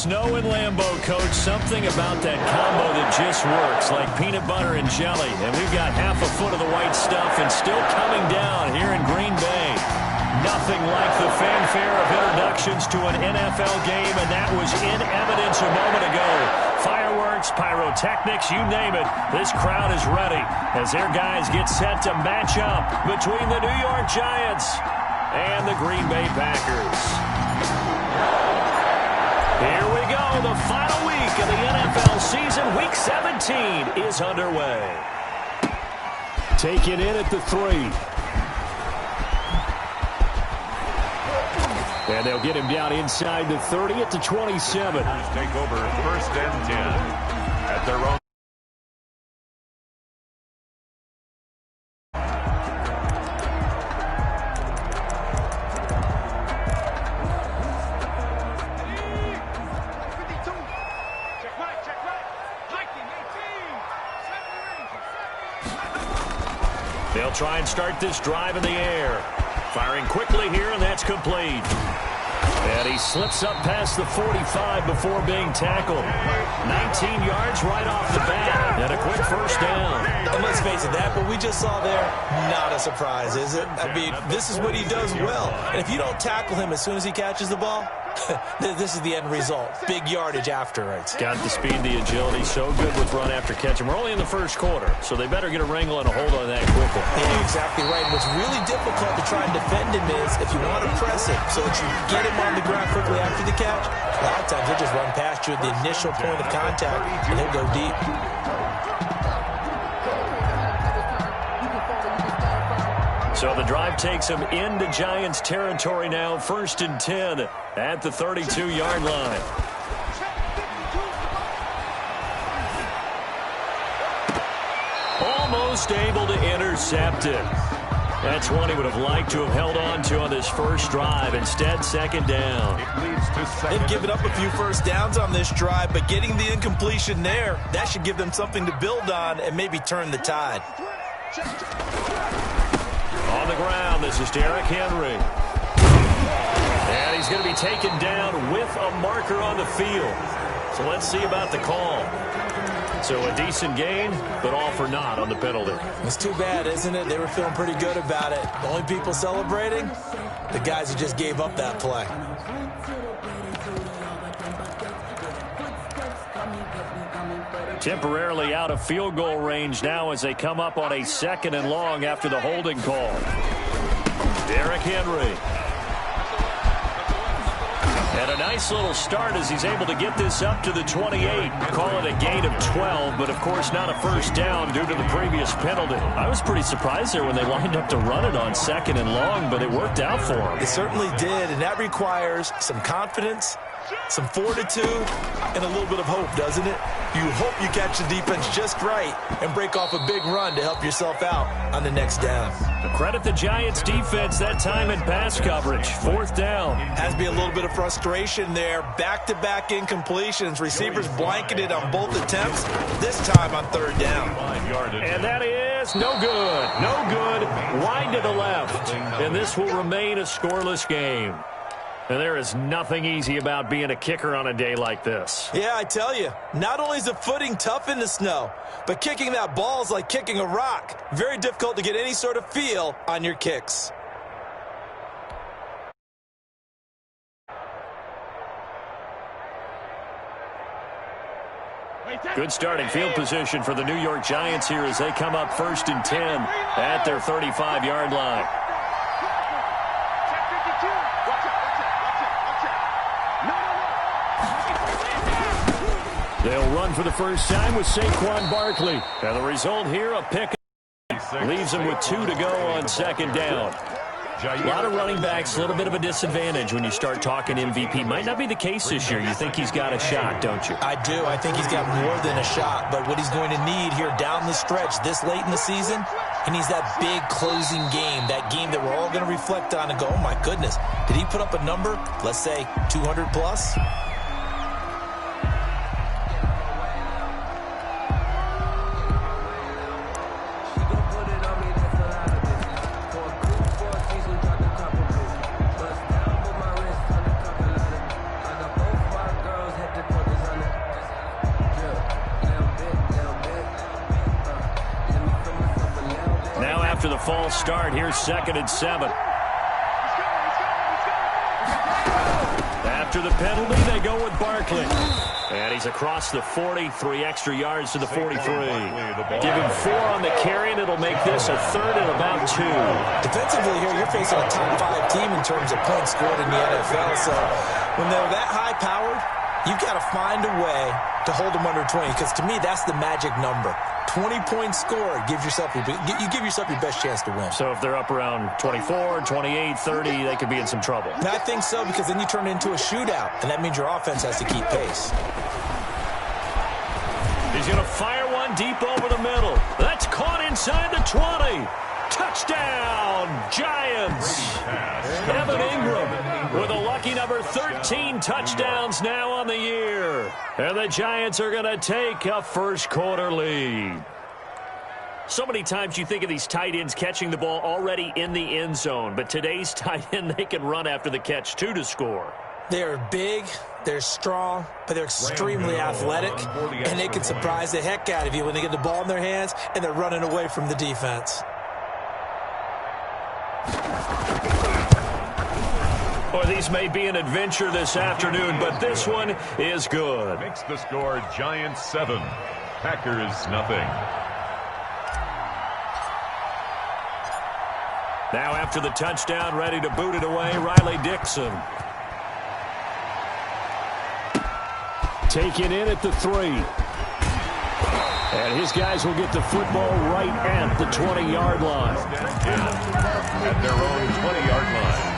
snow and Lambeau, Coach. Something about that combo that just works, like peanut butter and jelly. And we've got half a foot of the white stuff and still coming down here in Green Bay. Nothing like the fanfare of introductions to an NFL game, and that was in evidence a moment ago. Fireworks, pyrotechnics, you name it. This crowd is ready as their guys get set to match up between the New York Giants and the Green Bay Packers. Here we go. The final week of the NFL season. Week 17 is underway. Taken in at the 3. And they'll get him down inside the 30 at the 27. Take over 1st and 10 at their own. They'll try and start this drive in the air. Firing quickly here, and that's complete. And he slips up past the 45 before being tackled. 19 yards right off the bat, and a quick first down. And let's face it, that what we just saw there, not a surprise, is it? I mean, this is what he does well. And if you don't tackle him as soon as he catches the ball, this is the end result. Big yardage afterwards. Got the speed, the agility, so good with run after catch. And we're only in the first quarter, so they better get a wrangle and a hold on that quickly. Yeah, exactly right. And what's really difficult to try and defend him is if you want to press him so that you get him on the ground quickly after the catch, a lot of times he'll just run past you at the initial point of contact, and he'll go deep. So the drive takes him into Giants territory now, 1st and 10 at the 32-yard line. Almost able to intercept it. That's one he would have liked to have held on to on this first drive. Instead, 2nd down. They've given up a few first downs on this drive, but getting the incompletion there, that should give them something to build on and maybe turn the tide. On the ground, this is Derrick Henry. And he's going to be taken down with a marker on the field. So let's see about the call. So a decent gain, but all for naught on the penalty. It's too bad, isn't it? They were feeling pretty good about it. The only people celebrating, the guys who just gave up that play. Temporarily out of field goal range now as they come up on a 2nd and long after the holding call. Derrick Henry. And a nice little start as he's able to get this up to the 28. Call it a gain of 12, but of course not a first down due to the previous penalty. I was pretty surprised there when they lined up to run it on 2nd and long, but it worked out for him. It certainly did, and that requires some confidence, some fortitude, and a little bit of hope, doesn't it? You hope you catch the defense just right and break off a big run to help yourself out on the next down. Credit the Giants defense that time in pass coverage. 4th down. Has to be a little bit of frustration there. Back-to-back incompletions. Receivers blanketed on both attempts, this time on 3rd down. And that is no good. No good. Wide to the left. And this will remain a scoreless game. And there is nothing easy about being a kicker on a day like this. Yeah, I tell you, not only is the footing tough in the snow, but kicking that ball is like kicking a rock. Very difficult to get any sort of feel on your kicks. Good starting field position for the New York Giants here as they come up 1st and 10 at their 35-yard line. They'll run for the first time with Saquon Barkley. And the result here, a pick. Leaves them with 2 to go on 2nd down. A lot of running backs, a little bit of a disadvantage when you start talking MVP. Might not be the case this year. You think he's got a shot, don't you? I do. I think he's got more than a shot. But what he's going to need here down the stretch this late in the season, he needs that big closing game, that game that we're all going to reflect on and go, oh, my goodness, did he put up a number, let's say 200 plus? start. Here's 2nd and 7. After the penalty, they go with Barkley. And he's across the 40, 3 extra yards to the 43. Give him 4 on the carry, and it'll make this a 3rd and about 2. Defensively here, you're facing a top 5 team in terms of points scored in the NFL. So when they're that high-powered, you've got to find a way to hold them under 20, because to me, that's the magic number. 20 points scored, you give yourself your best chance to win. So if they're up around 24, 28, 30, they could be in some trouble. And I think so, because then you turn it into a shootout, and that means your offense has to keep pace. He's going to fire one deep over the middle. That's caught inside the 20. Touchdown, Giants. Evan Ingram with a lucky number 13 touchdowns now on the year. And the Giants are going to take a first-quarter lead. So many times you think of these tight ends catching the ball already in the end zone, but today's tight end, they can run after the catch, too, to score. They're big, they're strong, but they're extremely athletic, and they can surprise the heck out of you when they get the ball in their hands and they're running away from the defense. Or these may be an adventure this afternoon, but this one is good. Makes the score Giants 7, Packers nothing. Now after the touchdown, ready to boot it away, Riley Dixon. Taken in at the 3. And his guys will get the football right at the 20-yard line. At their own 20-yard line.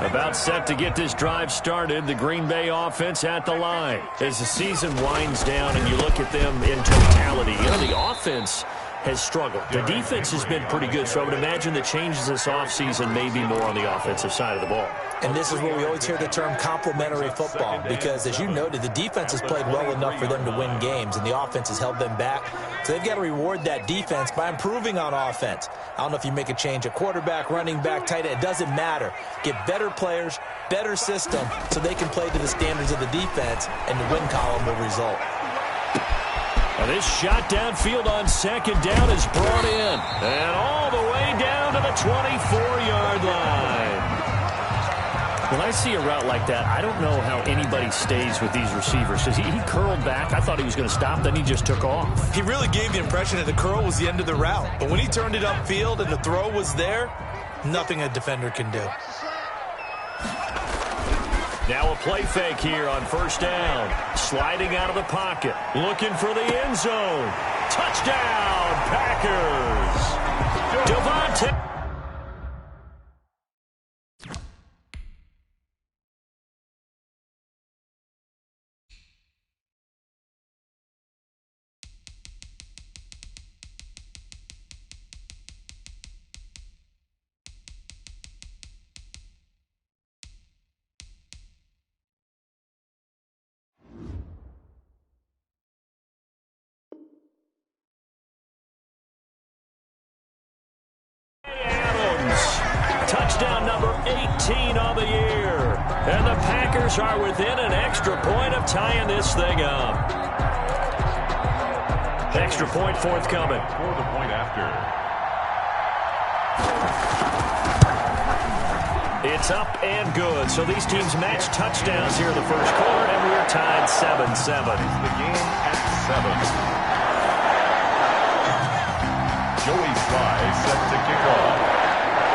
About set to get this drive started, the Green Bay offense at the line. As the season winds down and you look at them in totality, the offense has struggled. The defense has been pretty good, so I would imagine the changes this offseason may be more on the offensive side of the ball. And this is where we always hear the term complementary football, because as you noted, the defense has played well enough for them to win games, and the offense has held them back. So they've got to reward that defense by improving on offense. I don't know if you make a change at quarterback, running back, tight end. It doesn't matter. Get better players, better system, so they can play to the standards of the defense, and the win column will result. Now this shot downfield on 2nd down is brought in. And all the way down to the 24-yard line. When I see a route like that, I don't know how anybody stays with these receivers. Because he curled back. I thought he was going to stop. Then he just took off. He really gave the impression that the curl was the end of the route. But when he turned it upfield and the throw was there, nothing a defender can do. Now a play fake here on 1st down. Sliding out of the pocket. Looking for the end zone. Touchdown, Packers. Devontae. Touchdown number 18 on the year. And the Packers are within an extra point of tying this thing up. Extra point forthcoming. For the point after. It's up and good. So these teams match touchdowns here in the first quarter, and we're tied 7-7. The game at 7. Joey Sly set to kick off.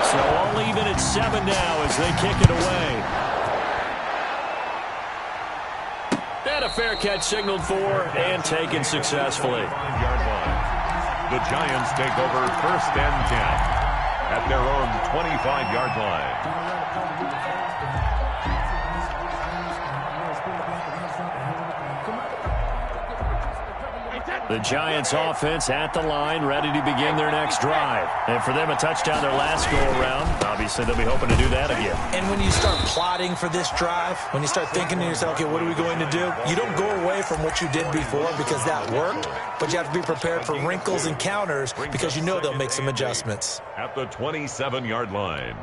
So all even at 7 now as they kick it away. And a fair catch signaled for and taken successfully. 5-yard line. The Giants take over 1st and 10 at their own 25-yard line. The Giants offense at the line, ready to begin their next drive. And for them, a touchdown their last go-around. Obviously, they'll be hoping to do that again. And when you start plotting for this drive, when you start thinking to yourself, okay, what are we going to do? You don't go away from what you did before because that worked, but you have to be prepared for wrinkles and counters because you know they'll make some adjustments. At the 27-yard line.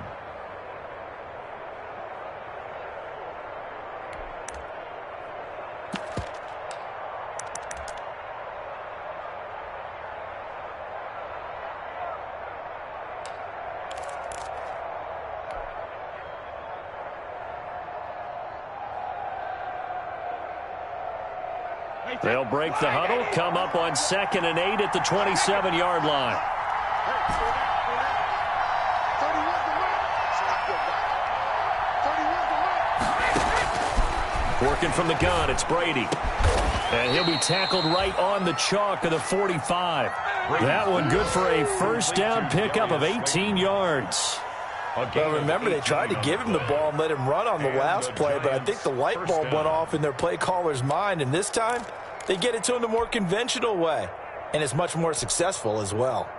They'll break the huddle, come up on 2nd and 8 at the 27-yard line. Working from the gun, it's Brady. And he'll be tackled right on the chalk of the 45. That one good for a first down pickup of 18 yards. Well, remember, they tried to give him the ball and let him run on the last play, but I think the light bulb went off in their play caller's mind, and this time they get it to him the more conventional way, and it's much more successful as well.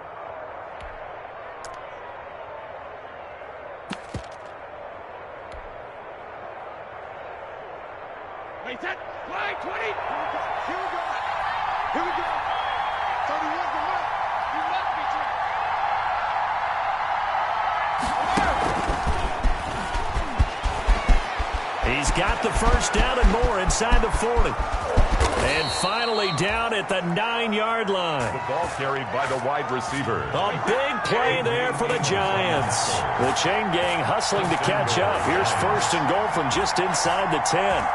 Wait, that play 20. Here we go. Here we go. 31 to Mike. You must be trapped. He's got the first down and more inside the 40. And finally down at the 9-yard line. The ball carried by the wide receiver. A big play there for the Giants. The chain gang hustling to catch up. Here's 1st and goal from just inside the 10.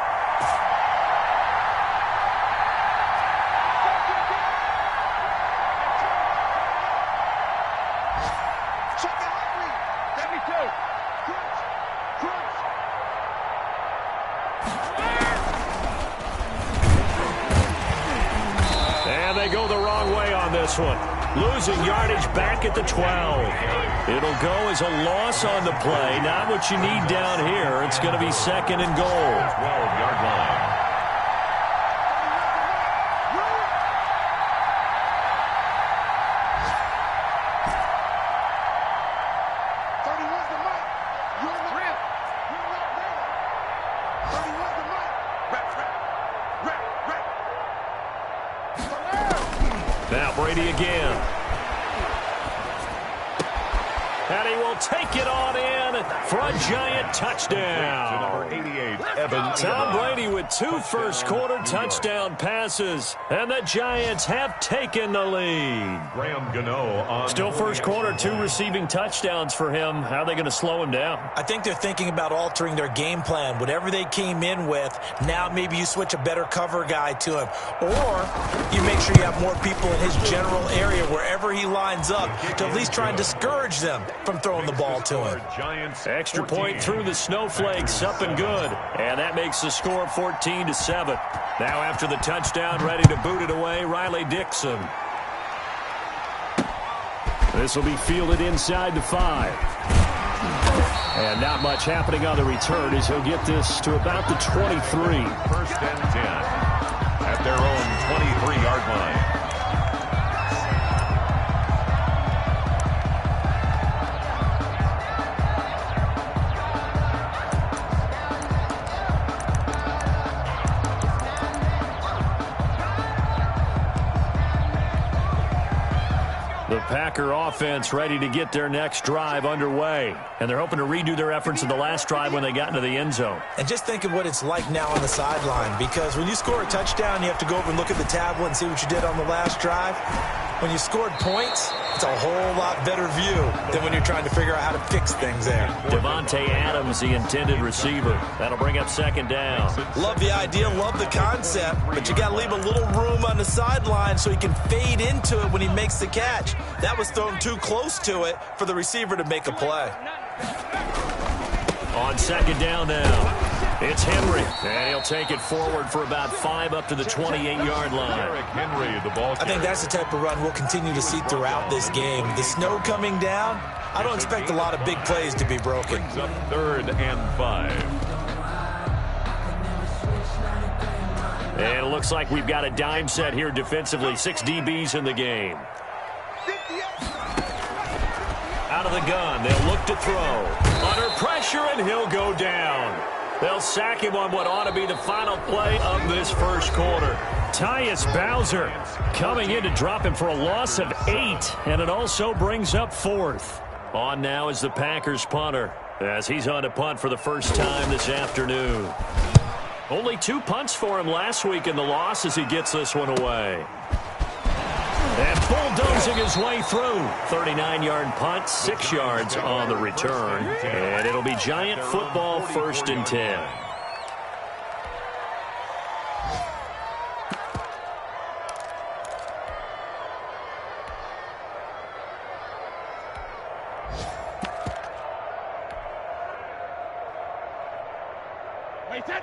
One. Losing yardage back at the 12. It'll go as a loss on the play. Not what you need down here. It's going to be 2nd and goal. 12-yard line. Now Brady again. And he will take it on in for a Giant touchdown. Number 88, Evan. Tom Brady with 2 first-quarter touchdown passes. And the Giants have taken the lead. Graham Gano on. Still first quarter, 2 receiving touchdowns for him. How are they going to slow him down? I think they're thinking about altering their game plan. Whatever they came in with, now maybe you switch a better cover guy to him. Or you make sure you have more people in his general area wherever he lines up to at least try and discourage them from throwing the ball to him. Extra point through the snowflakes, up and good. And that makes the score 14-7. Now after the touchdown, ready to boot it away, Riley Dixon. This will be fielded inside the 5. And not much happening on the return as he'll get this to about the 23. 1st and 10 at their own 23-yard line. The Packer offense ready to get their next drive underway. And they're hoping to redo their efforts in the last drive when they got into the end zone. And just think of what it's like now on the sideline, because when you score a touchdown, you have to go over and look at the tablet and see what you did on the last drive. When you scored points, it's a whole lot better view than when you're trying to figure out how to fix things there. Devontae Adams, the intended receiver. That'll bring up 2nd down. Love the idea, love the concept, but you got to leave a little room on the sideline so he can fade into it when he makes the catch. That was thrown too close to it for the receiver to make a play. On 2nd down now. It's Henry, and he'll take it forward for about 5 up to the 28-yard line. Henry, the ball. I think that's the type of run we'll continue to see throughout this game. The snow coming down, I don't expect a lot of big plays to be broken. Brings up 3rd and 5. And it looks like we've got a dime set here defensively. 6 DBs in the game. Out of the gun, they'll look to throw. Under pressure, and he'll go down. They'll sack him on what ought to be the final play of this first quarter. Tyus Bowser coming in to drop him for a loss of 8, and it also brings up 4th. On now is the Packers punter, as he's on to punt for the first time this afternoon. Only 2 punts for him last week in the loss as he gets this one away. And bulldozing his way through. 39-yard punt, 6 yards on the return. And it'll be Giant football 1st and 10.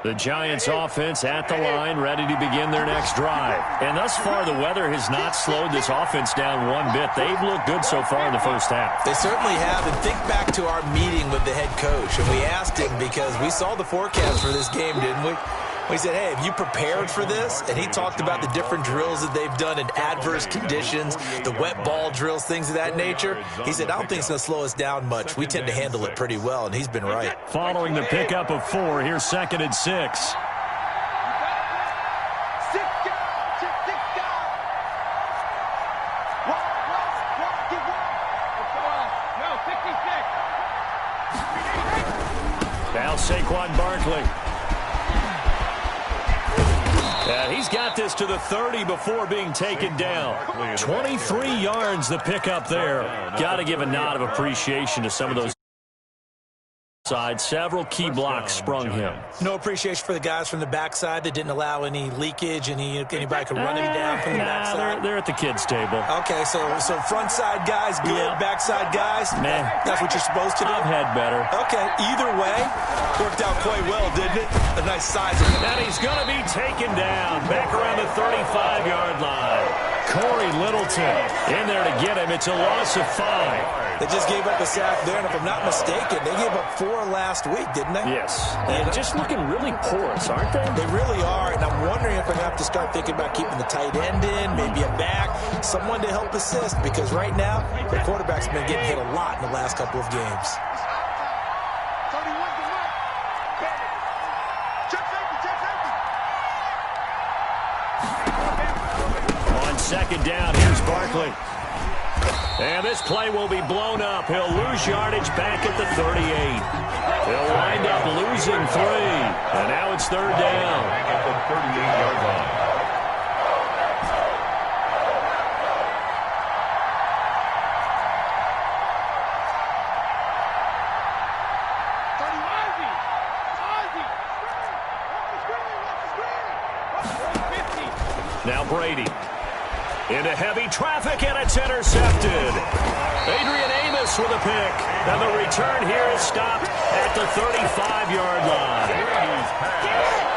The Giants offense at the line, ready to begin their next drive. And thus far, the weather has not slowed this offense down one bit. They've looked good so far in the first half. They certainly have. And think back to our meeting with the head coach. And we asked him, because we saw the forecast for this game, didn't we? We said, hey, have you prepared for this? And he talked about the different drills that they've done in adverse conditions, the wet ball drills, things of that nature. He said, I don't think it's going to slow us down much. We tend to handle it pretty well, and he's been right. Following the pickup of 4, here's 2nd and 6. Now Saquon Barkley. He's got this to the 30 before being taken down. 23 yards the pickup there. Got to give a nod of appreciation to some of those side. Several key blocks sprung him. No appreciation for the guys from the backside that didn't allow any leakage, anybody could run him down from the backside. They're at the kids' table. Okay, so front side guys good, backside guys, man, that's what you're supposed to do. I've had better. Okay, either way, worked out quite well, didn't it? A nice size. And he's going to be taken down back around the 35-yard line. Corey Littleton in there to get him. It's a loss of 5. They just gave up a sack there, and if I'm not mistaken, they gave up 4 last week, didn't they? Yes. And just looking really porous, aren't they? They really are, and I'm wondering if I'm going to have to start thinking about keeping the tight end in, maybe a back, someone to help assist, because right now, the quarterback's been getting hit a lot in the last couple of games. On 2nd down, here's Barkley. And this play will be blown up. He'll lose yardage back at the 38. He'll wind up losing 3. And now it's 3rd down. At the 38-yard line. Now Brady. Into heavy traffic, and it's intercepted. Adrian Amos with a pick. And the return here is stopped at the 35-yard line.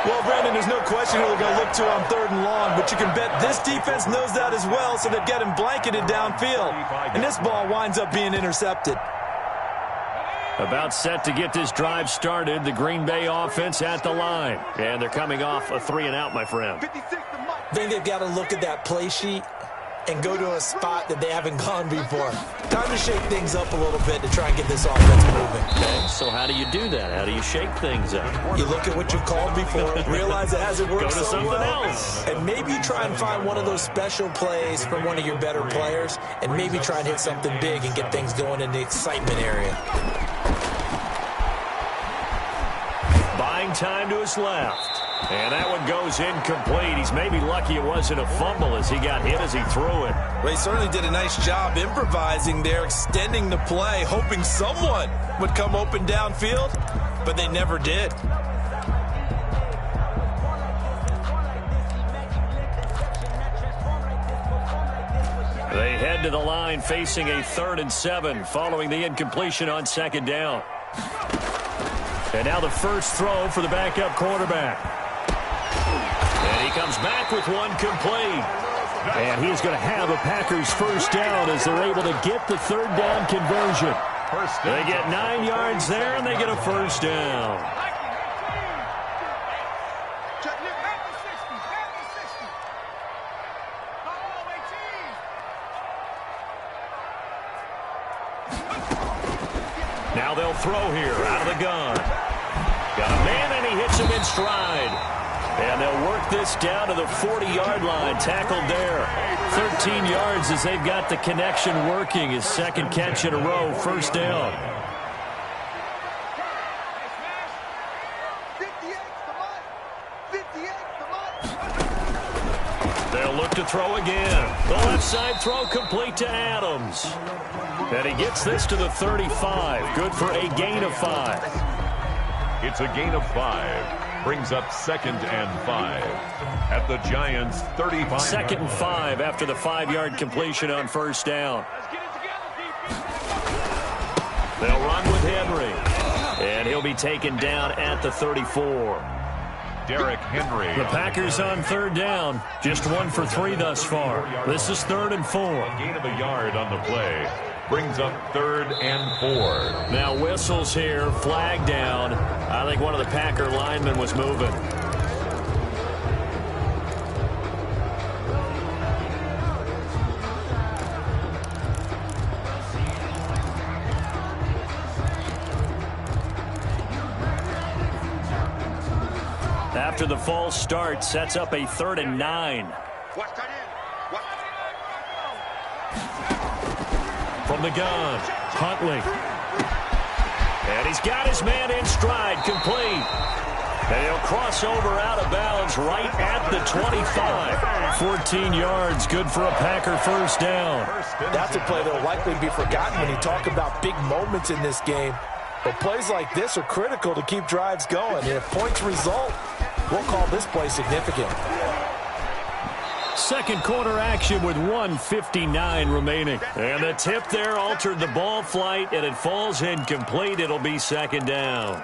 Well, Brandon, there's no question who they're going to look to on 3rd and long, but you can bet this defense knows that as well, so they've got him blanketed downfield. And this ball winds up being intercepted. About set to get this drive started, the Green Bay offense at the line. And they're coming off a 3-and-out, my friend. I think they've got to look at that play sheet and go to a spot that they haven't gone before. Time to shake things up a little bit to try and get this offense moving. Okay, so how do you do that? How do you shake things up? You look at what you've called before, realize it hasn't worked Go to so something well, else. and maybe you try and find one of those special plays from one of your better players, and maybe try and hit something big and get things going in the excitement area. Buying time to his left. And that one goes incomplete. He's maybe lucky it wasn't a fumble as he got hit as he threw it. Well, he certainly did a nice job improvising there, extending the play, hoping someone would come open downfield, but they never did. They head to the line facing a 3rd and 7 following the incompletion on 2nd down. And now the first throw for the backup quarterback. And he comes back with one complete. And he's going to have a Packers first down as they're able to get the 3rd down conversion. They get 9 yards there, and they get a first down. Now they'll throw here out of the gun. Got a man, and he hits him in stride. And they'll work this down to the 40-yard line. Tackled there. 13 yards as they've got the connection working. His 2nd catch in a row. First down. They'll look to throw again. The left side throw complete to Adams. And he gets this to the 35. Good for a gain of 5. It's a gain of 5. Brings up 2nd and 5 at the Giants' 35. 2nd and 5 after the 5-yard completion on first down. And he'll be taken down at the 34. Derrick Henry. The Packers on third down. Just 1 for 3 thus far. This is 3rd and 4. A gain of a yard on the play. Brings up 3rd and 4. Now whistles here, flag down. I think one of the Packer linemen was moving. After the false start, sets up a 3rd and 9. From the gun, Huntley. And he's got his man in stride, complete. And he'll cross over out of bounds right at the 25. 14 yards, good for a Packer first down. That's a play that will likely be forgotten when you talk about big moments in this game. But plays like this are critical to keep drives going. And if points result, we'll call this play significant. Second quarter action with 1:59 remaining. And the tip there altered the ball flight, and it falls incomplete. It'll be 2nd down.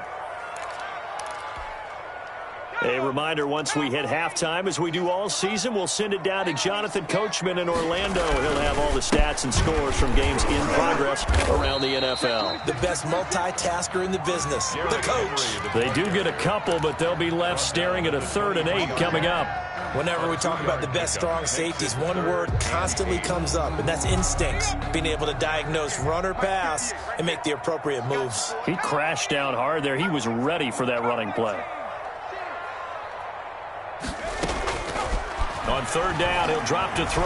A reminder, once we hit halftime, as we do all season, we'll send it down to Jonathan Coachman in Orlando. He'll have all the stats and scores from games in progress around the NFL. The best multitasker in the business, the coach. They do get a couple, but they'll be left staring at a 3rd and 8 coming up. Whenever we talk about the best strong safeties, one word constantly comes up, and that's instincts. Being able to diagnose run or pass and make the appropriate moves. He crashed down hard there. He was ready for that running play. On 3rd down, he'll drop to throw.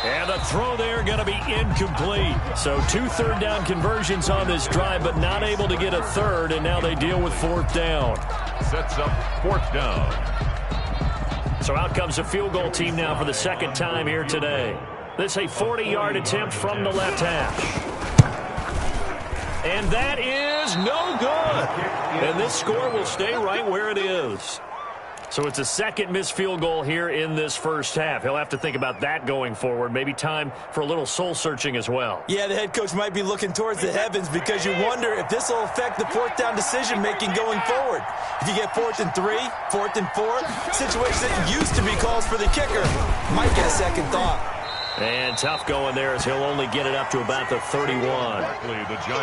And the throw there going to be incomplete. So 2 third-down conversions on this drive, but not able to get a 3rd, and now they deal with 4th down. Sets up 4th down. So out comes a field goal team now for the 2nd time here today. This is a 40-yard attempt from the left hash. And that is no good. And this score will stay right where it is. So it's a 2nd missed field goal here in this first half. He'll have to think about that going forward. Maybe time for a little soul-searching as well. Yeah, the head coach might be looking towards the heavens because you wonder if this will affect the 4th down decision-making going forward. If you get 4th and 3, 4th and 4, situations that used to be calls for the kicker might get a second thought. And tough going there as he'll only get it up to about the 31.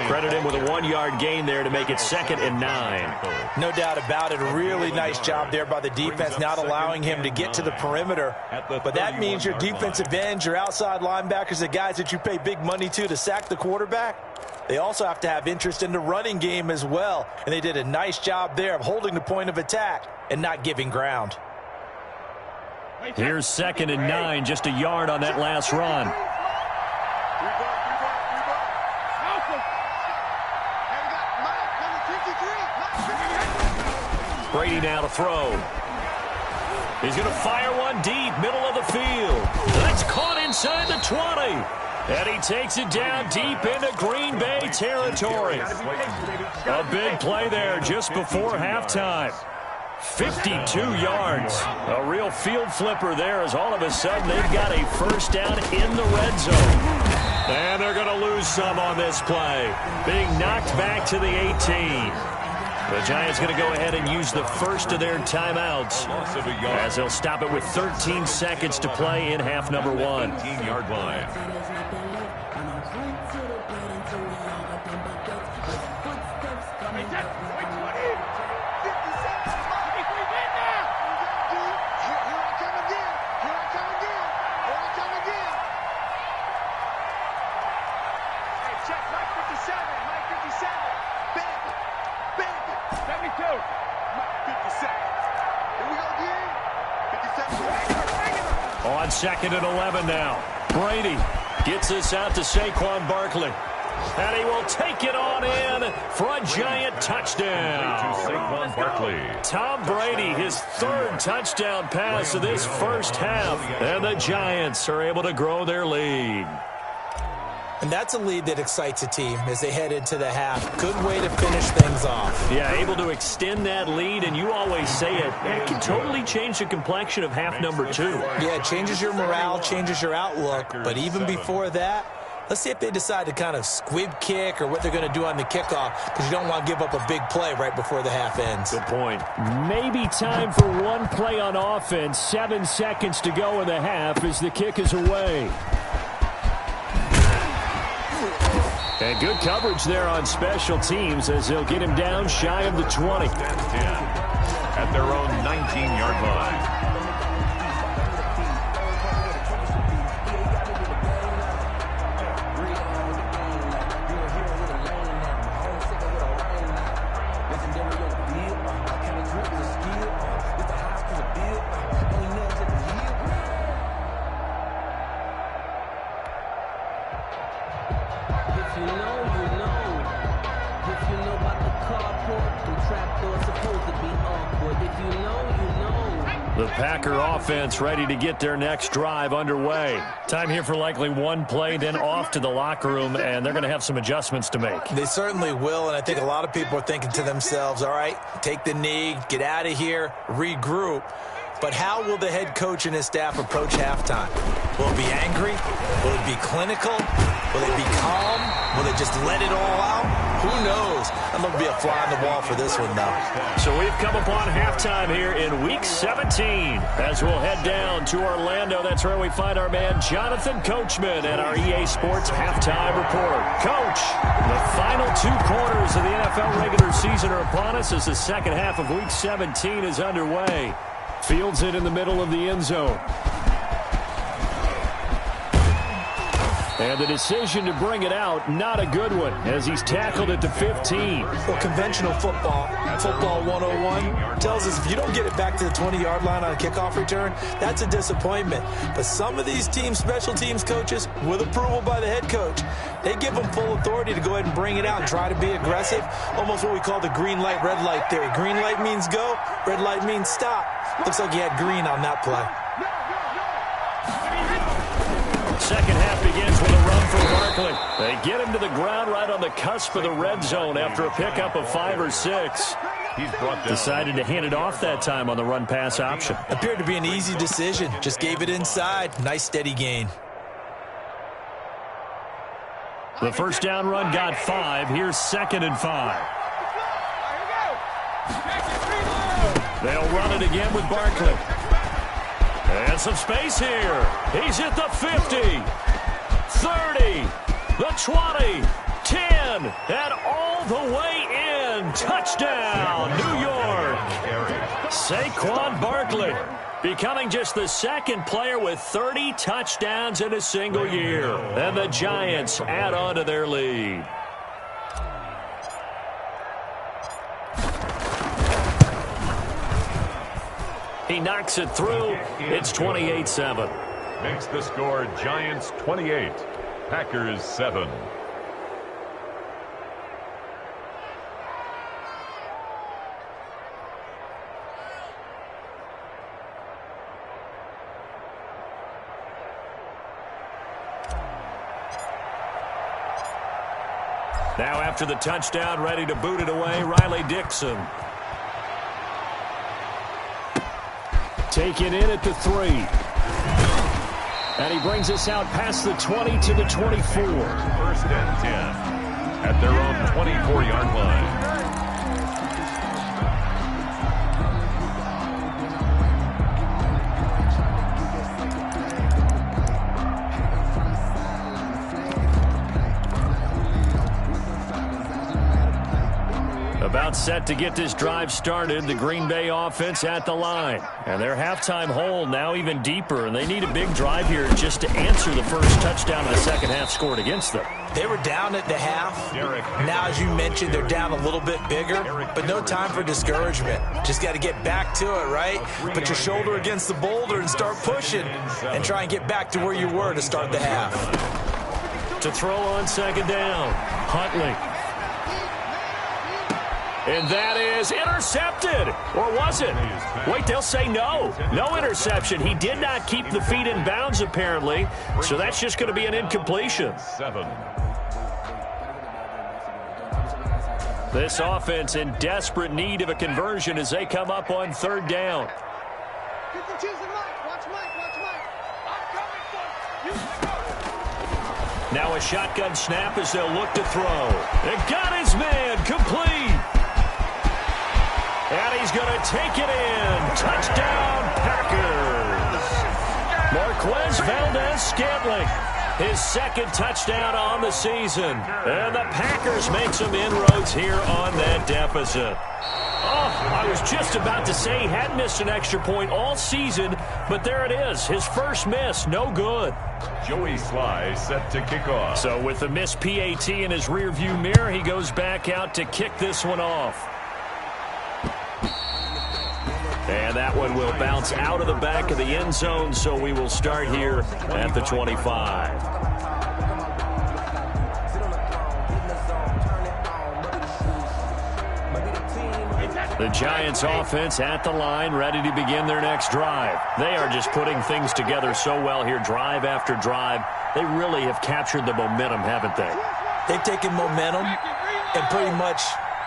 Credit him with a 1-yard gain there to make it 2nd and 9. No doubt about it. A really nice job there by the defense, not allowing him to get to the perimeter. But that means your defensive ends, your outside linebackers, the guys that you pay big money to sack the quarterback, they also have to have interest in the running game as well. And they did a nice job there of holding the point of attack and not giving ground. Here's 2nd and 9, just a yard on that last run. Brady now to throw. He's going to fire one deep, middle of the field. That's caught inside the 20. And he takes it down deep into Green Bay territory. A big play there just before halftime. 52 yards. A real field flipper there as all of a sudden they've got a first down in the red zone. And they're going to lose some on this play. Being knocked back to the 18. The Giants going to go ahead and use the first of their timeouts as they'll stop it with 13 seconds to play in half number 1. 15-yard line. On 2nd and 11 now. Brady gets this out to Saquon Barkley. And he will take it on in for a giant touchdown. Saquon Barkley. Tom Brady, his 3rd touchdown pass of this first half. And the Giants are able to grow their lead. And that's a lead that excites a team as they head into the half. Good way to finish things off. Yeah, able to extend that lead, and you always say it can totally change the complexion of half number 2. Yeah, it changes your morale, changes your outlook. But even before that, Let's see if they decide to kind of squib kick or what they're going to do on the kickoff, because you don't want to give up a big play right before the half ends. Good point. Maybe time for one play on offense. 7 seconds to go in the half as the kick is away. And good coverage there on special teams as they'll get him down shy of the 20. At their own 19-yard line. The Packer offense ready to get their next drive underway. Time here for likely one play, then off to the locker room, and they're going to have some adjustments to make. They certainly will, and I think a lot of people are thinking to themselves, all right, take the knee, get out of here, regroup. But how will the head coach and his staff approach halftime? Will it be angry? Will it be clinical? Will it be calm? Will they just let it all out? Who knows? I'm going to be a fly on the wall for this one, though. So we've come upon halftime here in Week 17. As we'll head down to Orlando, that's where we find our man Jonathan Coachman at our EA Sports Halftime Report. Coach, the final 2 quarters of the NFL regular season are upon us as the second half of Week 17 is underway. Fields it in the middle of the end zone. And the decision to bring it out, not a good one, as he's tackled at the 15. Well, conventional football 101, tells us if you don't get it back to the 20-yard line on a kickoff return, that's a disappointment. But some of these team special teams coaches, with approval by the head coach, they give them full authority to go ahead and bring it out and try to be aggressive, almost what we call the green light, red light theory. Green light means go, red light means stop. Looks like he had green on that play. Second half begins with a run for Barkley. They get him to the ground right on the cusp of the red zone after a pickup of 5 or 6. He's brought down. Decided to hand it off that time on the run-pass option. Appeared to be an easy decision. Just gave it inside. Nice steady gain. The first down run got 5. Here's 2nd and 5. They'll run it again with Barkley. And some space here. He's at the 50, 30, the 20, 10, and all the way in. Touchdown, New York. Saquon Barkley becoming just the second player with 30 touchdowns in a single year. And the Giants add on to their lead. He knocks it through. It's 28-7. Makes the score Giants 28, Packers 7. Now after the touchdown, ready to boot it away, Riley Dixon. Taken in at the 3. And he brings us out past the 20 to the 24. 1st and 10 at their own 24-yard line. About set to get this drive started, the Green Bay offense at the line. And their halftime hole now even deeper, and they need a big drive here just to answer the first touchdown of the second half scored against them. They were down at the half. Now, as you mentioned, they're down a little bit bigger, but no time for discouragement. Just got to get back to it, right? Put your shoulder against the boulder and start pushing and try and get back to where you were to start the half. To throw on 2nd down, Huntley. And that is intercepted. Or was it? Wait, they'll say no. No interception. He did not keep the feet in bounds, apparently. So that's just going to be an incompletion. 7. This offense in desperate need of a conversion as they come up on 3rd down. Now a shotgun snap as they'll look to throw. They got his man complete. And he's going to take it in. Touchdown, Packers. Marquez Valdez-Scantling, his second touchdown on the season. And the Packers make some inroads here on that deficit. Oh, I was just about to say he hadn't missed an extra point all season, but there it is. His first miss, no good. Joey Sly set to kick off. So with the missed PAT in his rearview mirror, he goes back out to kick this one off. And that one will bounce out of the back of the end zone, so we will start here at the 25. The Giants offense at the line, ready to begin their next drive. They are just putting things together so well here, drive after drive. They really have captured the momentum, haven't they? They've taken momentum and pretty much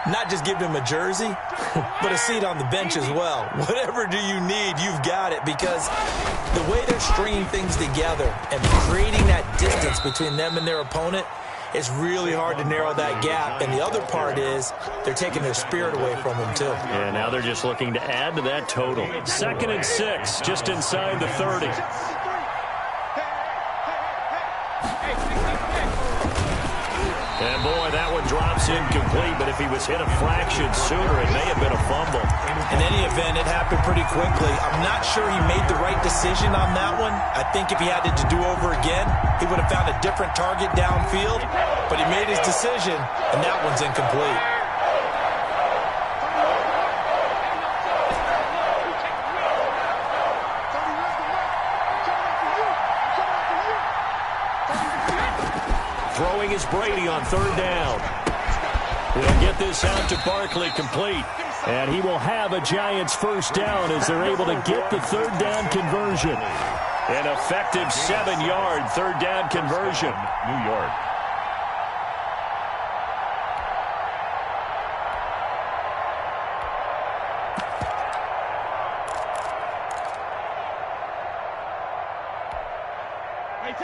not just given him a jersey, but a seat on the bench as well. Whatever do you need, you've got it, because the way they're stringing things together and creating that distance between them and their opponent, it's really hard to narrow that gap. And the other part is they're taking their spirit away from them, too. And now they're just looking to add to that total. 2nd and 6, just inside the 30. And, boy, that one drops incomplete, but if he was hit a fraction sooner, it may have been a fumble. In any event, it happened pretty quickly. I'm not sure he made the right decision on that one. I think if he had it to do over again, he would have found a different target downfield, but he made his decision, and that one's incomplete. Throwing is Brady on 3rd down. He'll get this out to Barkley complete. And he will have a Giants first down as they're able to get the 3rd down conversion. An effective 7-yard 3rd down conversion. New York.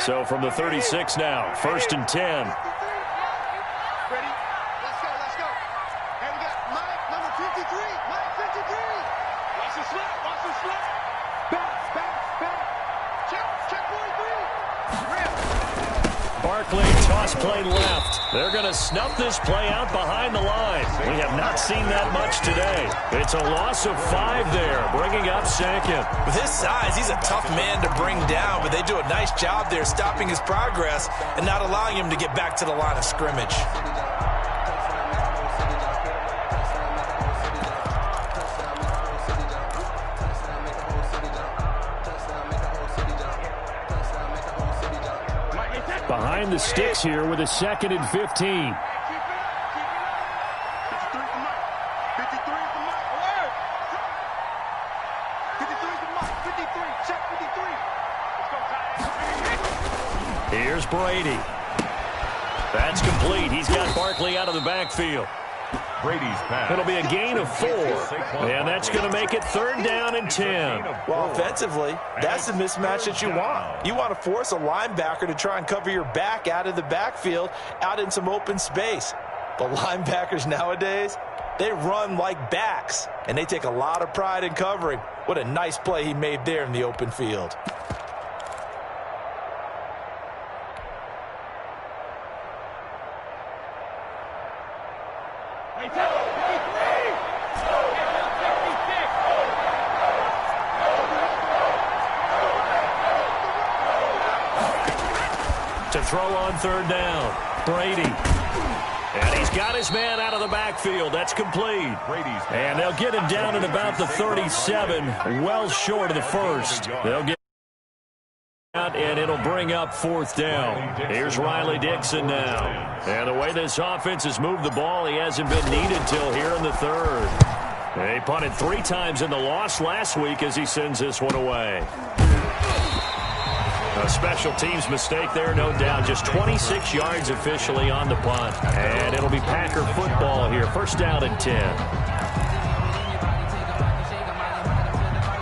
So from the 36 now, 1st and 10. Ready? Let's go, let's go. And we got Mike, number 53. Mike, 53. Watch the slip, watch the slip. Back. Check 43. Barkley, toss play left. They're going to snuff this play out behind the line. We have not seen that much today. It's a loss of 5 there, bringing up 2nd. With his size, he's a tough man to bring down, but they do a nice job there stopping his progress and not allowing him to get back to the line of scrimmage. Behind the sticks here with a 2nd and 15. 53 for Mike. 53 for Mike. Alert. 53 for Mike. 53. Check 53. Let's go, Here's Brady. That's complete. He's got Barkley out of the backfield. Brady's pass. It'll be a gain of 4. And that's going to make it 3rd down and 10. Well, offensively, that's the mismatch that you want. You want to force a linebacker to try and cover your back out of the backfield, out in some open space. But linebackers nowadays, they run like backs, and they take a lot of pride in covering. What a nice play he made there in the open field. To throw on 3rd down, Brady. And he's got his man out of the backfield. That's complete. Brady's pass. And they'll get him down at about the 37, well short of the 1st. They'll get out, and it'll bring up 4th down. Here's Riley Dixon now. And the way this offense has moved the ball, he hasn't been needed till here in the 3rd. They punted 3 times in the loss last week as he sends this one away. A special teams mistake there, no doubt. Just 26 yards officially on the punt. And it'll be Packer football here. 1st down and 10.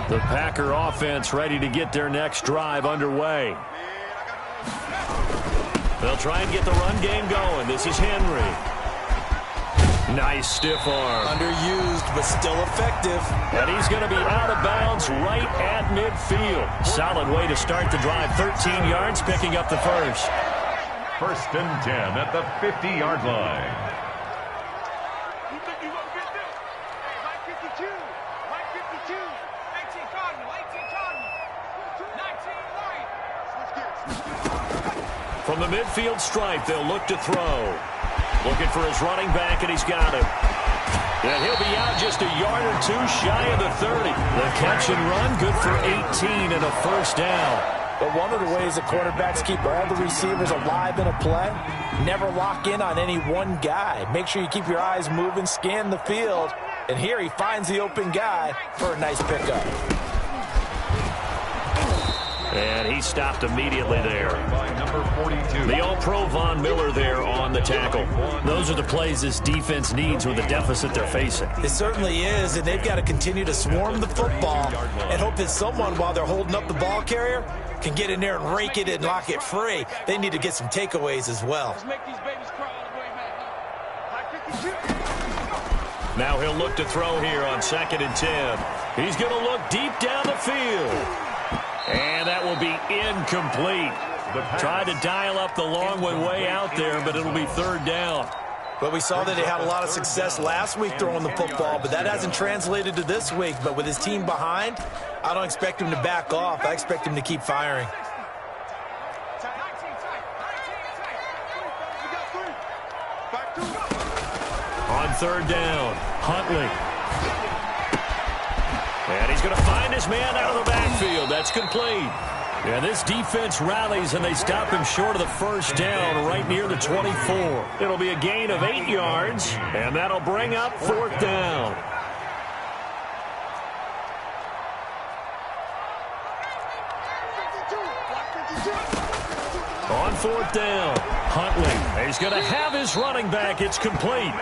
The Packer offense ready to get their next drive underway. They'll try and get the run game going. This is Henry. Nice stiff arm. Underused, but still effective. And he's going to be out of bounds right at midfield. Solid way to start the drive. 13 yards, picking up the first. 1st and 10 at the 50-yard line. You think you're going to get this? Hey, Mike 52. Mike 52. 18 Cardinal. 18 Cardinal. 19 Light. Let's get it. From the midfield stripe, they'll look to throw. Looking for his running back, and he's got him. And he'll be out just a yard or two shy of the 30. The catch and run, good for 18 and a first down. But one of the ways that quarterbacks keep all the receivers alive in a play, never lock in on any one guy. Make sure you keep your eyes moving, scan the field. And here he finds the open guy for a nice pickup. And he stopped immediately there. By number 42. The All-Pro Von Miller there on the tackle. Those are the plays this defense needs with the deficit they're facing. It certainly is, and they've got to continue to swarm the football and hope that someone, while they're holding up the ball carrier, can get in there and rake it and lock it free. They need to get some takeaways as well. Let's make these babies crawl all the way, man. Mike 52. Now he'll look to throw here on 2nd and 10. He's going to look deep down the field. And that will be incomplete. Tried to dial up the long one way out there, but it'll be 3rd down. But we saw that he had a lot of success last week throwing the football, but that hasn't translated to this week. But with his team behind, I don't expect him to back off. I expect him to keep firing. On 3rd down, Huntley. And he's going to find his man out of the backfield. That's complete. And this defense rallies, and they stop him short of the first down right near the 24. It'll be a gain of 8 yards, and that'll bring up 4th down. On 4th down, Huntley. He's going to have his running back. It's complete.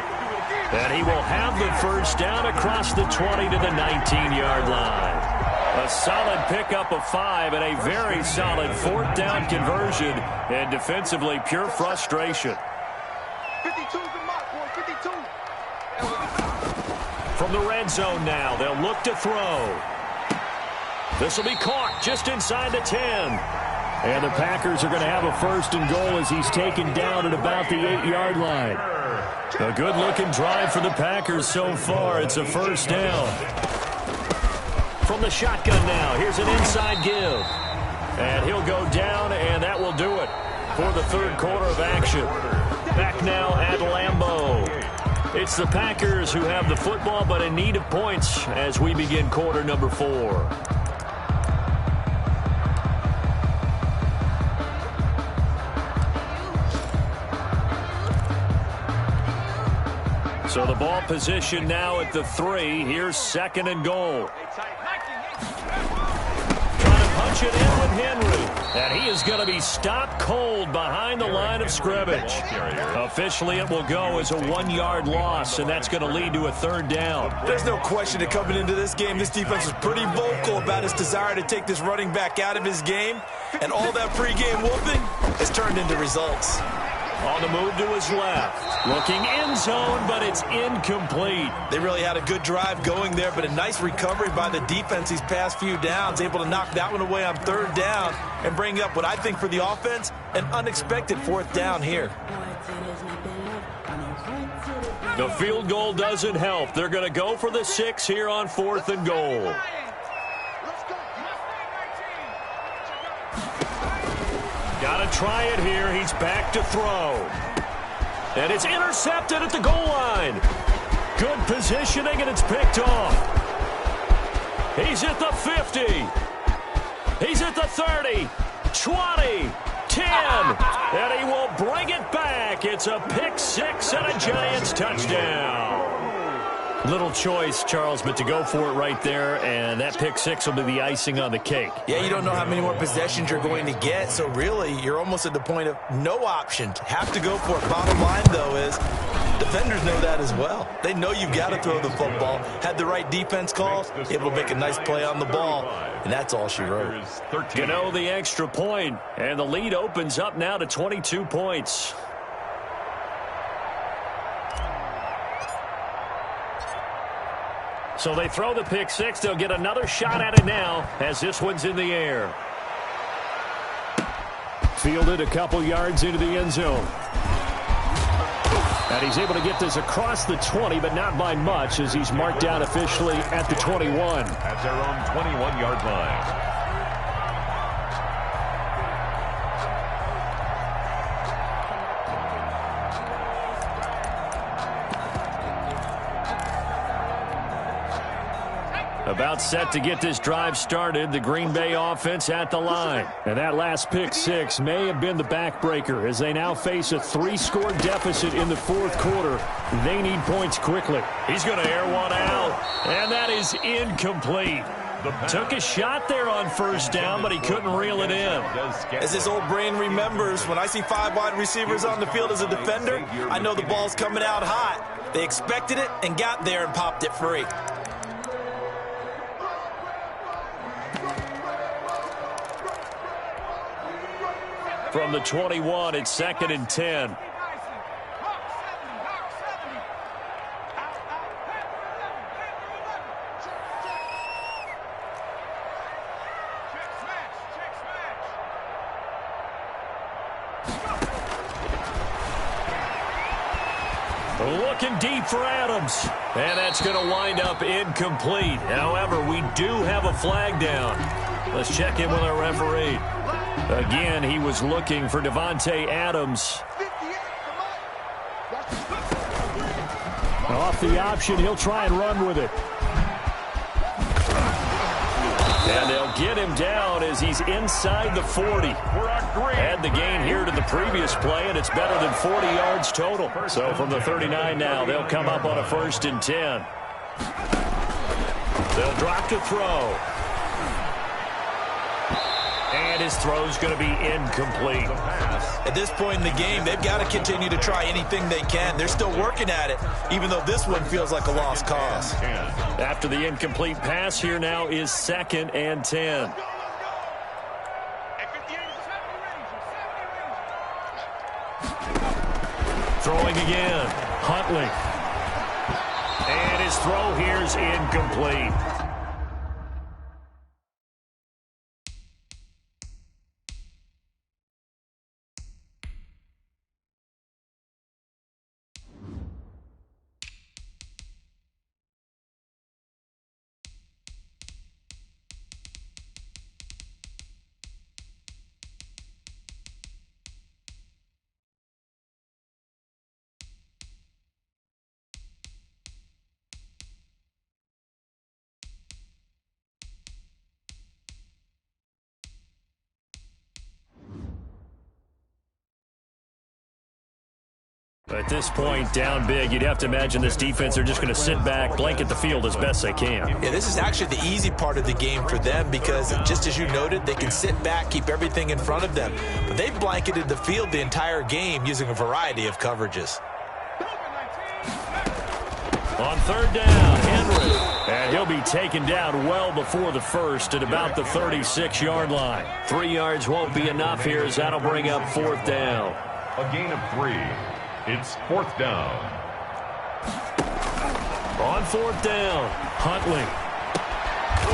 And he will have the first down across the 20 to the 19-yard line. A solid pickup of 5 and a very solid 4th down conversion. And defensively, pure frustration. 52's the mark, boy. 52. From the red zone now, they'll look to throw. This will be caught just inside the 10. And the Packers are going to have a 1st and goal as he's taken down at about the 8-yard line. A good-looking drive for the Packers so far. It's a 1st down. From the shotgun now, here's an inside give. And he'll go down, and that will do it for the 3rd quarter of action. Back now at Lambeau. It's the Packers who have the football, but in need of points as we begin quarter number 4. So the ball position now at the 3. Here's 2nd and goal. Trying to punch it in with Henry. And he is going to be stopped cold behind the line of scrimmage. Officially, it will go as a 1-yard loss, and that's going to lead to a 3rd down. There's no question that coming into this game, this defense was pretty vocal about his desire to take this running back out of his game. And all that pregame whooping has turned into results. On the move to his left. Looking end zone, but it's incomplete. They really had a good drive going there, but a nice recovery by the defense these past few downs, able to knock that one away on 3rd down and bring up what I think for the offense, an unexpected 4th down here. The field goal doesn't help. They're going to go for the 6 here on 4th and goal. Got to try it here. He's back to throw. And it's intercepted at the goal line. Good positioning, and it's picked off. He's at the 50. He's at the 30, 20, 10. And he will bring it back. It's a pick 6 and a Giants touchdown. Little choice, Charles, but to go for it right there, and that pick six will be the icing on the cake. Yeah, you don't know how many more possessions you're going to get, so really you're almost at the point of no option. Have to go for it. Bottom line, though, is defenders know that as well. They know you've got to throw the football. Had the right defense call, able to make a nice play on the ball, and that's all she wrote. Gano the extra point, and the lead opens up now to 22 points. So they throw the pick six. They'll get another shot at it now as this one's in the air. Fielded a couple yards into the end zone. And he's able to get this across the 20, but not by much as he's marked down officially at the 21. At their own 21-yard line. About set to get this drive started, the Green Bay offense at the line. And that last pick six may have been the backbreaker as they now face a 3-score deficit in the fourth quarter. They need points quickly. He's going to air one out, and that is incomplete. Took a shot there on first down, but he couldn't reel it in. As his old brain remembers, when I see 5 wide receivers on the field as a defender, I know the ball's coming out hot. They expected it and got there and popped it free. From the 21, it's 2nd and 10. Looking deep for Adams. And that's going to wind up incomplete. However, we do have a flag down. Let's check in with our referee. Again, he was looking for Devontae Adams. Off the option, he'll try and run with it. And they'll get him down as he's inside the 40. Add the gain here to the previous play, and it's better than 40 yards total. So from the 39 now, they'll come up on a 1st and 10. They'll drop to throw. And his throw's going to be incomplete. At this point in the game, they've got to continue to try anything they can. They're still working at it, even though this one feels like a lost cause. After the incomplete pass, here now is 2nd and 10. Throwing again. Huntley. And his throw here's incomplete. At this point, down big, you'd have to imagine this defense are just going to sit back, blanket the field as best they can. Yeah, this is actually the easy part of the game for them because, just as you noted, they can sit back, keep everything in front of them. But they've blanketed the field the entire game using a variety of coverages. On 3rd down, Henry. And he'll be taken down well before the first at about the 36-yard line. 3 yards won't be enough here as that'll bring up 4th down. A gain of 3. It's 4th down. On 4th down, Huntley.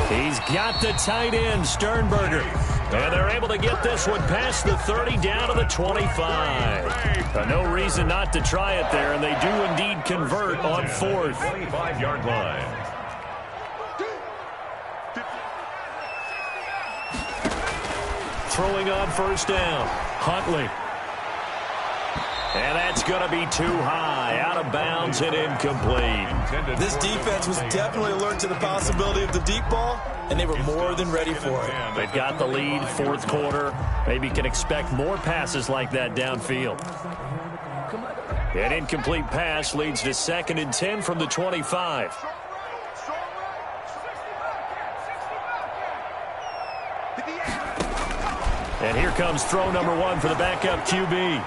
He's got the tight end, Sternberger. And they're able to get this one past the 30 down to the 25. No reason not to try it there, and they do indeed convert on 4th. 25-yard line. Throwing on 1st down, Huntley. And that's going to be too high, out of bounds and incomplete. This defense was definitely alert to the possibility of the deep ball, and they were more than ready for it. They've got the lead, 4th quarter. Maybe can expect more passes like that downfield. An incomplete pass leads to 2nd and 10 from the 25. And here comes throw number 1 for the backup QB.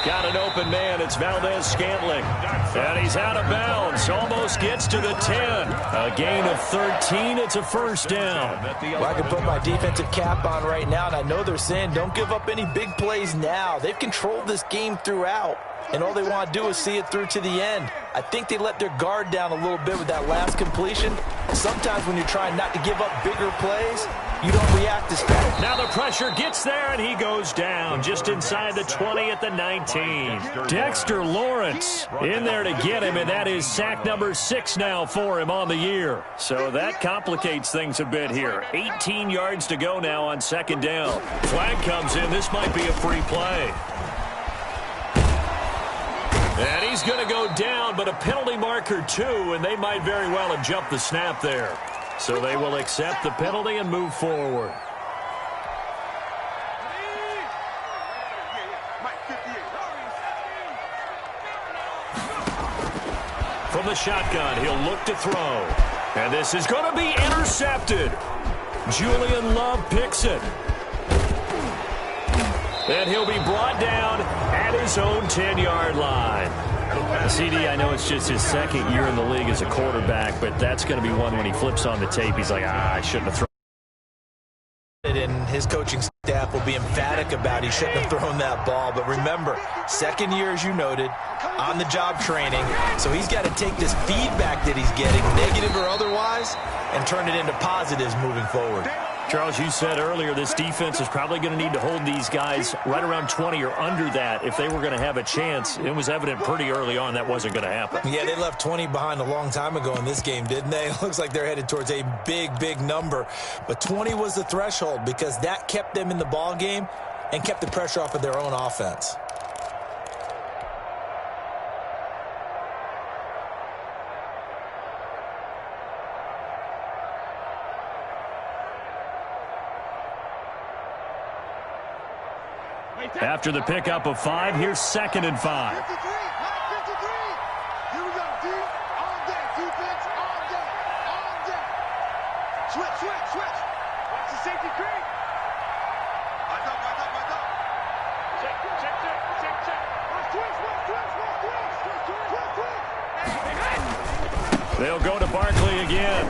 Got an open man. It's Valdez-Scantling. And he's out of bounds. Almost gets to the 10. A gain of 13. It's a first down. Well, I can put my defensive cap on right now, and I know they're saying don't give up any big plays now. They've controlled this game throughout, and all they want to do is see it through to the end. I think they let their guard down a little bit with that last completion. Sometimes when you're trying not to give up bigger plays, you don't react as fast. Now the pressure gets there, and he goes down just inside the 20 at the 19. Dexter Lawrence in there to get him, and that is sack number 6 now for him on the year. So that complicates things a bit here. 18 yards to go now on 2nd down. Flag comes in. This might be a free play. And he's going to go down, but a penalty marker too, and they might very well have jumped the snap there. So they will accept the penalty and move forward. From the shotgun, he'll look to throw. And this is going to be intercepted. Julian Love picks it. And he'll be brought down at his own 10-yard line. CD, I know it's just his 2nd year in the league as a quarterback, but that's going to be one when he flips on the tape, he's like, I shouldn't have thrown. And his coaching staff will be emphatic about he shouldn't have thrown that ball. But remember, 2nd year, as you noted, on-the-job training. So he's got to take this feedback that he's getting, negative or otherwise, and turn it into positives moving forward. Charles, you said earlier this defense is probably going to need to hold these guys right around 20 or under that if they were going to have a chance. It was evident pretty early on that wasn't going to happen. Yeah, they left 20 behind a long time ago in this game, didn't they? It looks like they're headed towards a big, big number. But 20 was the threshold because that kept them in the ball game and kept the pressure off of their own offense. After the pickup of 5, here's 2nd and 5. 53, 53. Here we go, D. On deck, defense, on deck, on deck. Switch, switch, switch. Watch the safety creep. Eyes up, eyes up, eyes up. Check, check, check, check, check. Watch twist, watch twist, watch twist. Twist, twist, twist. They'll go to Barkley again.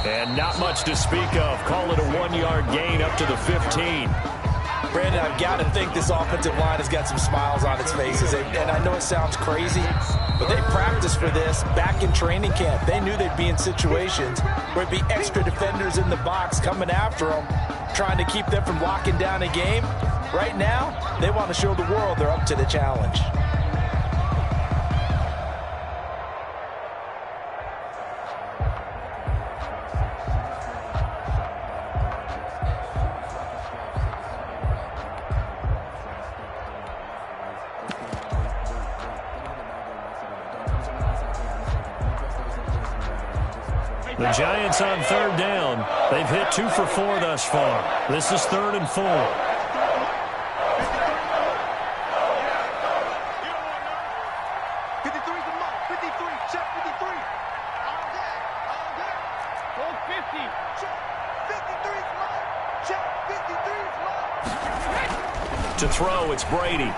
And not much to speak of. Call it a 1-yard gain up to the 15. Brandon, I've got to think this offensive line has got some smiles on its faces. And I know it sounds crazy, but they practiced for this back in training camp. They knew they'd be in situations where it'd be extra defenders in the box coming after them, trying to keep them from locking down a game. Right now, they want to show the world they're up to the challenge. The Giants on 3rd down. They've hit 2 for 4 thus far. This is 3rd and 4. 53's the mark. 53, check 53. On deck, on deck. Go 50. Check. 53's mark. Check. 53's mark. To throw, it's Brady.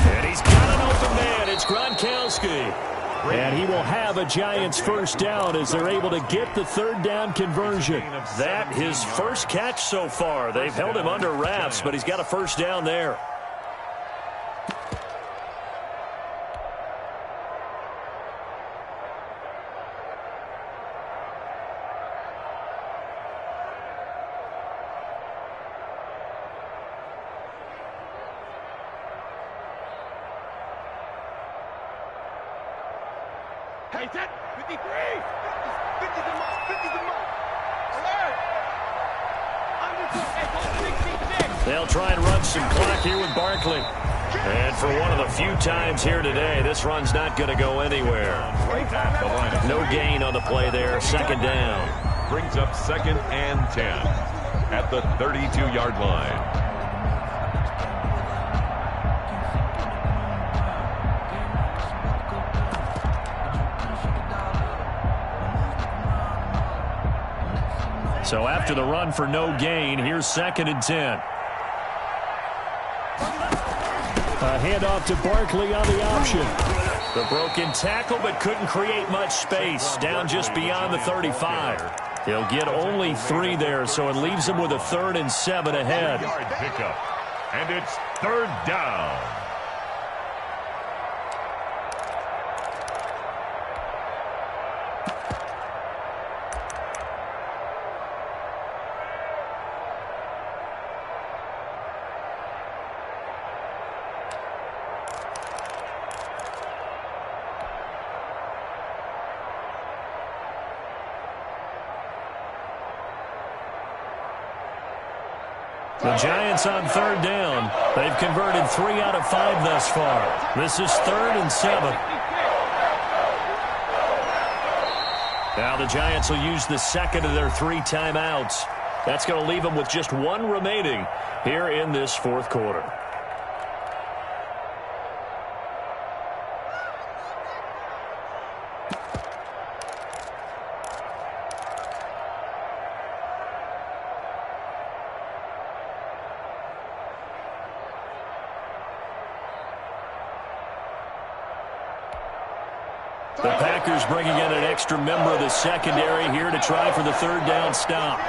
And he's got an open man. It's Gronkowski. And he will have a Giants first down as they're able to get the 3rd down conversion. That his first catch so far. They've held him under wraps, but he's got a first down there. Hey, set. 53. 50's the mark. 50's the mark. Alert. Underfoot. Hey, go 66. They'll try and run some clock here with Barkley. And for one of the few times here today, this run's not going to go anywhere. No gain on the play there. 2nd down. Brings up 2nd and 10 at the 32-yard line. So after the run for no gain, here's 2nd and 10. A handoff to Barkley on the option. The broken tackle, but couldn't create much space. Down just beyond the 35. He'll get only 3 there, so it leaves him with a 3rd and 7 ahead. Yard pickup, and it's 3rd down. The Giants on 3rd down. They've converted 3 out of 5 thus far. This is 3rd and 7. Now the Giants will use the 2nd of their 3 timeouts. That's going to leave them with just 1 remaining here in this 4th quarter. The Packers bringing in an extra member of the secondary here to try for the 3rd down stop.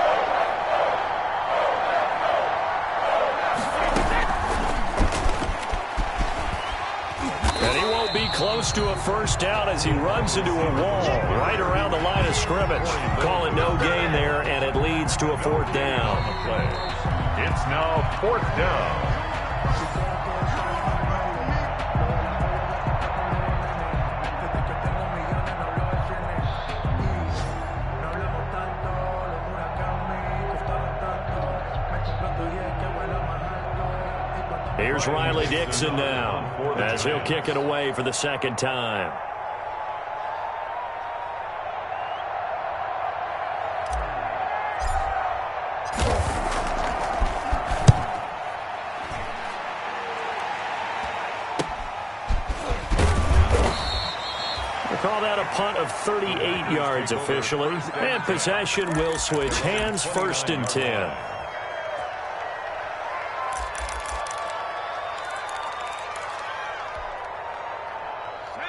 And he won't be close to a 1st down as he runs into a wall right around the line of scrimmage. Call it no gain there, and it leads to a 4th down. It's now 4th down. Here's Riley Dixon now as he'll kick it away for the 2nd time. They call that a punt of 38 yards officially. And possession will switch hands, 1st and 10.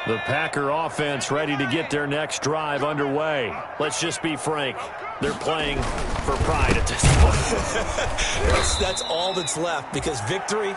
The Packer offense ready to get their next drive underway. Let's just be frank. They're playing for pride at this point. That's all that's left, because victory,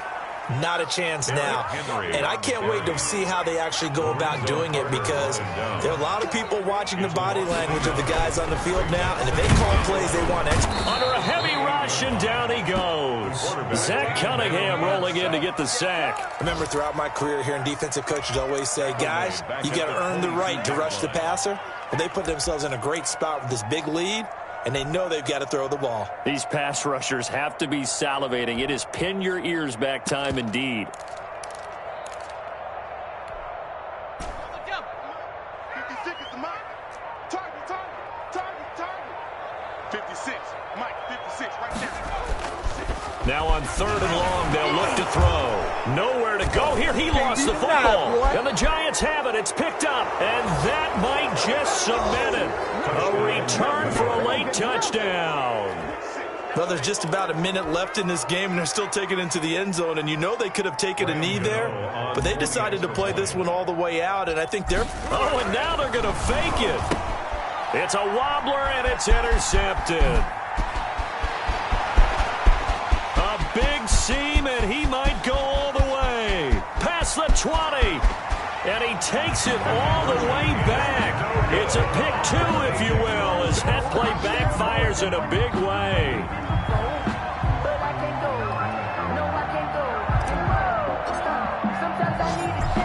not a chance now. And I can't wait to see how they actually go about doing it, because there are a lot of people watching the body language of the guys on the field now, and if they call plays, they want extra. Under a heavy rush, and down he goes. Zach Cunningham rolling in to get the sack. I remember throughout my career hearing defensive coaches always say, guys, you got to earn the right to rush the passer. Well, they put themselves in a great spot with this big lead, and they know they've got to throw the ball. These pass rushers have to be salivating. It is pin your ears back time indeed. 56 is the mark. Target. 56. Mike, 56 right there. Now on 3rd and long, they'll look to throw. Nowhere to go here. He lost the football. And the Giants have it. It's picked up. And that might just cement it. A return for a late touchdown. Well, there's just about a minute left in this game, and they're still taking it into the end zone. And you know they could have taken a knee there, but they decided to play this one all the way out, and I think they're... Oh, and now they're going to fake it. It's a wobbler, and it's intercepted. A big seam, and he might go all the way. Past the 20. And he takes it all the way back. It's a pick 2, if you will, as that play backfires in a big way.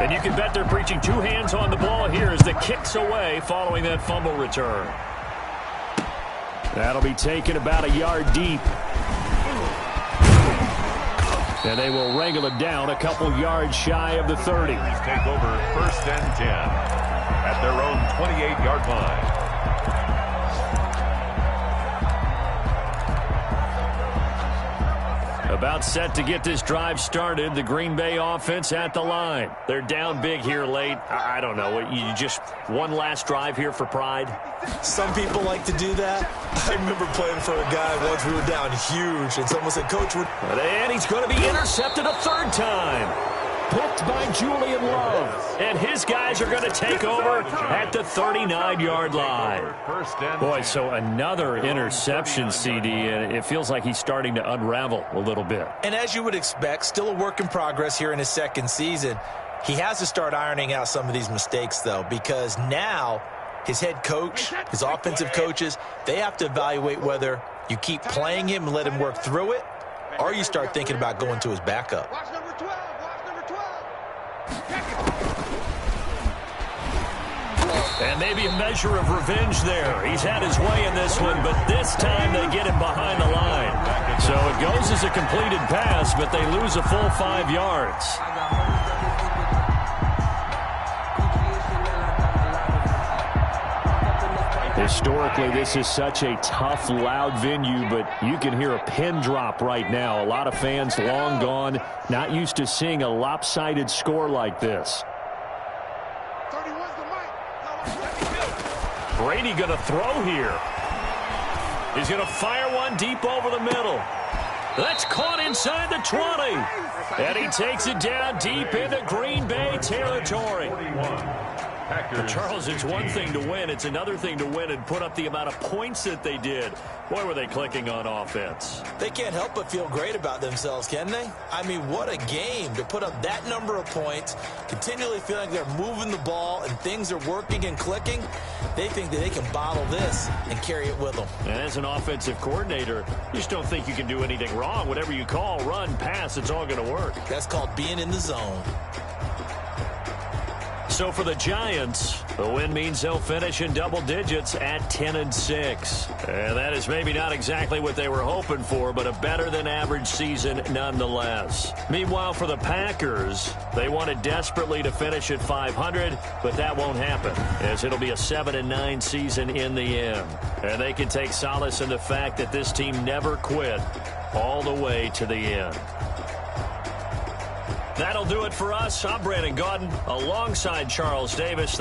And you can bet they're preaching 2 hands on the ball here as the kick's away following that fumble return. That'll be taken about a yard deep. And they will wrangle it down a couple yards shy of the 30. Take over 1st and 10 at their own 28-yard line. A About set to get this drive started. The Green Bay offense at the line. They're down big here late. I don't know. You just one last drive here for pride? Some people like to do that. I remember playing for a guy once we were down huge, and someone said, Coach, and he's going to be intercepted a third time. Picked by Julian Love. And his guys are going to take over at the 39-yard line. Boy, so another interception, CD, and it feels like he's starting to unravel a little bit. And as you would expect, still a work in progress here in his second season. He has to start ironing out some of these mistakes, though, because now his head coach, his offensive coaches, they have to evaluate whether you keep playing him and let him work through it, or you start thinking about going to his backup. Watch number 12. Watch number 12. And maybe a measure of revenge there. He's had his way in this one, but this time they get him behind the line. So it goes as a completed pass, but they lose a full 5 yards. Historically, this is such a tough, loud venue, but you can hear a pin drop right now. A lot of fans long gone, not used to seeing a lopsided score like this. 31's the mic. Brady going to throw here. He's going to fire one deep over the middle. That's caught inside the 20. And he takes it down deep into Green Bay territory. But Charles, it's one thing to win. It's another thing to win and put up the amount of points that they did. Boy, were they clicking on offense. They can't help but feel great about themselves, can they? I mean, what a game to put up that number of points, continually feeling like they're moving the ball and things are working and clicking. They think that they can bottle this and carry it with them. And as an offensive coordinator, you just don't think you can do anything wrong. Whatever you call, run, pass, it's all going to work. That's called being in the zone. So for the Giants, the win means they'll finish in double digits at 10-6. And that is maybe not exactly what they were hoping for, but a better-than-average season nonetheless. Meanwhile, for the Packers, they wanted desperately to finish at 500, but that won't happen, as it'll be a 7-9 season in the end. And they can take solace in the fact that this team never quit all the way to the end. That'll do it for us. I'm Brandon Gaudin alongside Charles Davis.